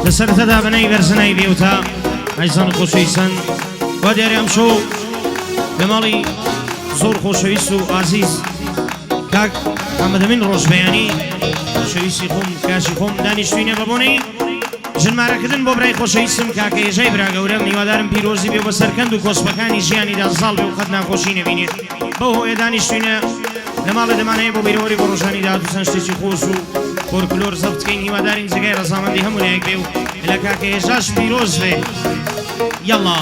لسرتدا بنای برزنای بیوتا عیزان خوشیسن و دیاریم شو بمالی زور خوشویست و عزیز کاک محمد امین روزبیانی خوشویستی خوم کاشی خوم دانشجوینه ببونی ژنمارە کردن بۆ برای خۆشەویستم کاکە هێژای برا گەورەم هیوادارم پیرۆزی بێ بە سەرکەند و کۆسپەکانی ژیانیدا ساڵ بێ و قەت ناخۆشی نەبینێت بەو هۆیە دانیشتوینە لە ماڵێ دەمانەیە بۆ بیرەوەری بۆ ڕۆژانی داهاتوو چەند شتێکی خۆش و فۆلکلۆر زەفت بکەین هیوادارین جگای ڕەزامەندی هەموو لایەک بێ و لە کاکە هێژاش پیرۆز بێ یەڵڵا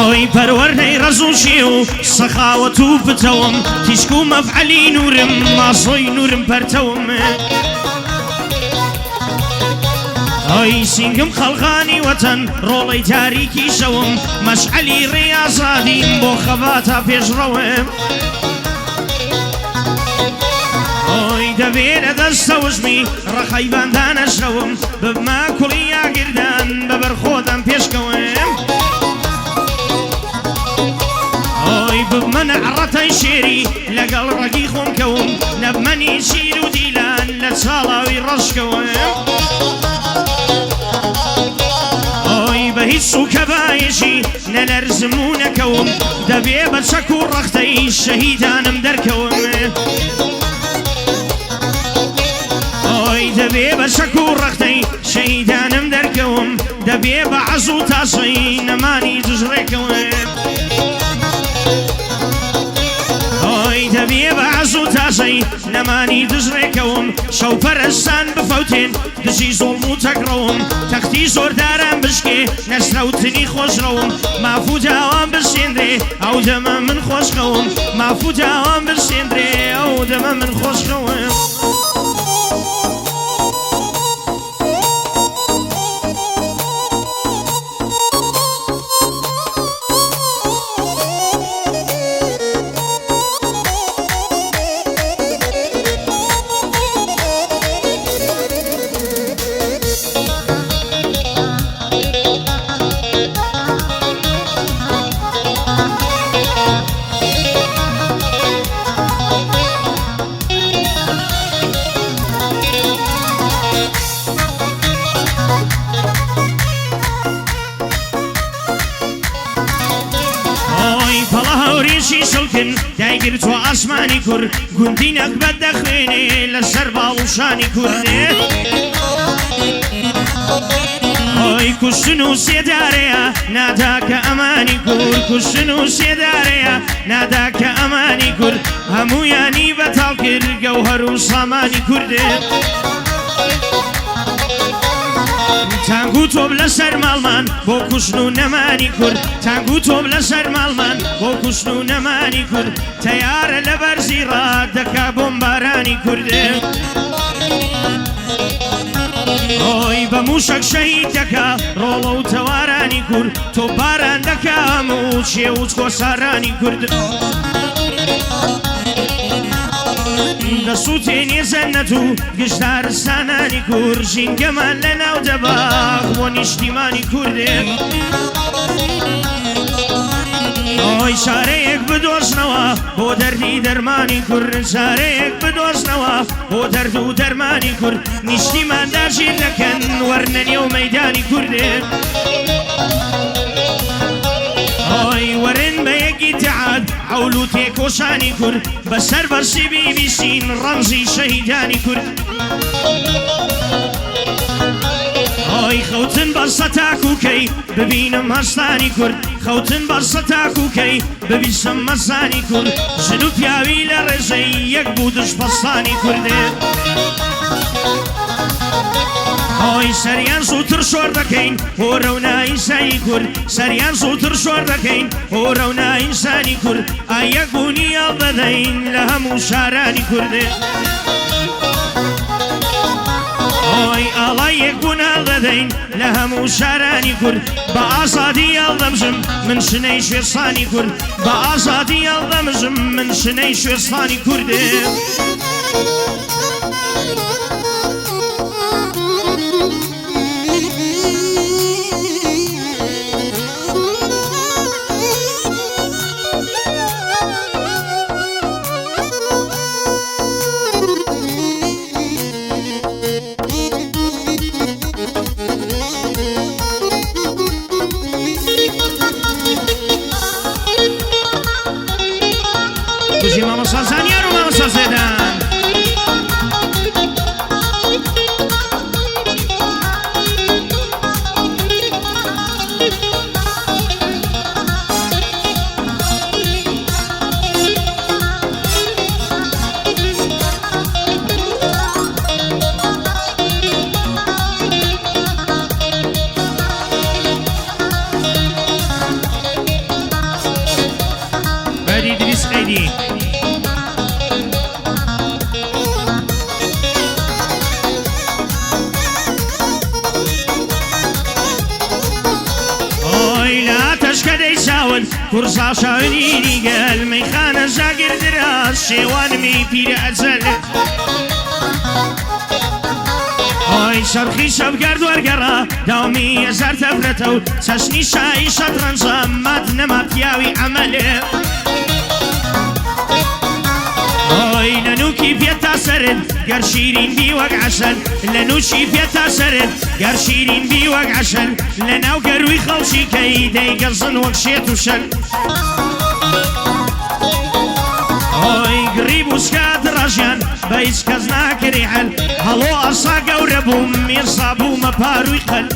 ئەوی پەروەردەی ڕەزوشی و سەخاوەت و بتەوم تیشک و مەفعەلی نورم ماسۆی نورم پەرتەوم ئەوی سینگم خەڵقانی وەتەن ڕۆڵەی تاریکی شەوم مەشعەلی ڕێیازادیم بۆ خەباتە پێشڕەوم ئەوی دەبێرە دەستەوژمی ڕەخەی باندانەشەوم ببمە کوڵی یاگردان بەبەرخۆدەم پێشکەوم ببمە نەعڕەتەی شێری لەگەڵ ڕەگی خۆم کەوم نەبمەنی شیر و دیلان لە چاڵاوی ڕەشکەوم ئۆی بە هیچ سوکە بایەشی نەلەرزم و نەکەوم دەبێ بە چەک و ڕەختەی شەهیدانم دەرکەوم ئۆی دەبێ بە چەک و ڕەختەی شەهیدانم دەرکەوم دەبێ بە عەز و تاسەی نەمانی دژڕێکەوم دەبێ بە عەز و تاسەی نەمانی دژڕێکەوم شەوپەرستان بفەوتێن دژی زۆڵم و تەکڕەوم تەختی زۆرداران بشکێ نەسرەوتنی خۆشڕەوم مافوو داوام بسێندرێ ئەو دەمە من خۆشخەوم مافوو داوام بسێندرێ ئەو دەمە من خۆشخەوم دایگرتوە ئاسمانی کورد گوندینەک بەدەخوێنێ لەسەر باڵوشانی کوردێ ئۆی کوشتن و سێدارەیە ناداکە ئەمانی کورد کوشتن و سێدارەیە ناداکە ئەمانی کورد هەموویانی بەتاڵ کرد گەوهەر و سامانی کوردێ تانگو تۆب لەسەر ماڵمان بۆ کوشتن و نەمانی کورد تانگو تۆب لەسەر ماڵمان بۆ کوشتن و نەمانی کورد تەیارە لە بەرزی ڕادەکا بۆمبارانی کوردێ ئۆی بە موشک شەهید دەکا ڕۆڵە و تەوارانی کورد تۆ باران دەکا هەموو چێ و کۆسارانی کورد دەسووتێنێ زەنەت و گشتارستانانی کورد ژینگەمان لە ناو دەباغ بۆ نیشتیمانی کوردێ ئۆی شارەیەک بدۆزنەوە بۆ دەردی دەرمانی کورد شارەیەک بدۆزنەوە بۆ دەرد و دەرمانی کورد نیشتیمان داژیر دەکەن وەرنە نێو مەیدانی کوردێ ئۆی وەرن بە یەکی تەعاد عەول و تێکۆشانی کورد بەسەر بەرسی بیبیسین ڕەمزی شەهیدانی کورد ئۆی خەوتن بە سەتاکوکەی ببینم هەستانی کورد خەوتن بە سەتاکوکەی ببیسم مەزانی کورد ژن و پیاوی لە ڕێژەی یەک بوو دژبەستانی کوردێ ئۆی سەریان زووتر شۆر دەکەین هۆرە و نائینسانی کورد سەریان زووتر شۆر دەکەین هۆرە و نائینسانی کورد ئایەک بوونی هەڵ دەدەین لە هەموو شارانی کوردێ ئۆی ئاڵای یەکبوون هەڵ دەدەین لە هەموو شارانی کورد بە ئازادی هەڵدەمژم من شنەی شوێستانی کورد بە ئازادی هەڵدەمژم من شنەی شوێستانی کوردێ بژی مامۆستا زانیار و مامۆستا زێدان بەری دریس قەیدی کورسا شاوێنی گەل مەیخانە ژاگردراز شێوانمی پیرە ئەجەل ئۆی شەرخی شەبگەرد وەرگەڕا داوامی هەزار تەفرەتە و چەشنی شایی شەترەنجە مات نەما پیاوی عەمەلێ ئۆی لە نووکی پێتا سەرت گەر شیرین بی وەک عەسەل لە نووشی پێتا سەرت گەر شیرین بی وەک عەسەل لە ناو گەروی خەڵکی کەی دەیگەزن وەک شێت و شەل ئۆی گڕی بوسکات ڕەژیان بە هیچ کەس ناکری حەل هەڵۆ ئەسا گەورە بووم ئێستا بوومە پاروی قەل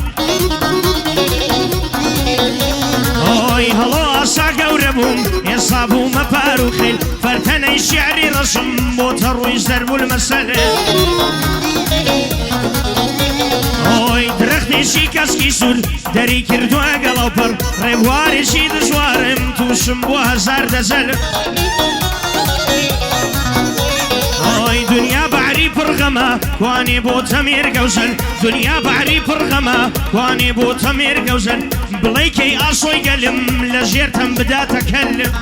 ئۆی هەڵۆ ئەسا گەورە بووم ئێستا بوومە پار و خێل فەرتەنەی شیعری ڕەشم بۆتە ڕووی زەربوو المەسەلە ئۆی درەختێکی کەسکی سوور دەری کردووە گەڵاوپەڕ ڕێبوارێکی دژوارم تووشم بۆ هەزار دەزەل ئۆی دنیا بەعری پڕغەمە کوانێ بۆ تەمێر گەوزەل دنیا بەعری پڕغەمە کوانێ بۆ تەمێر گەوزەل بڵێ کەی ئاسۆی گەلم لە ژێرتەم بداتە کەلم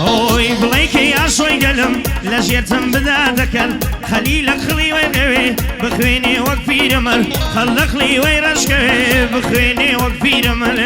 ئۆی بڵێ کەی ئاسۆی گەلم لە ژێرتەم بداتە کەل خەلیلە خڵی وەی ڕێوێ بخوێنێ وەک پیرەمەل خەڵ لە خڵی وەی ڕەشکەوێ بخوێنێ وەک پیرەمەل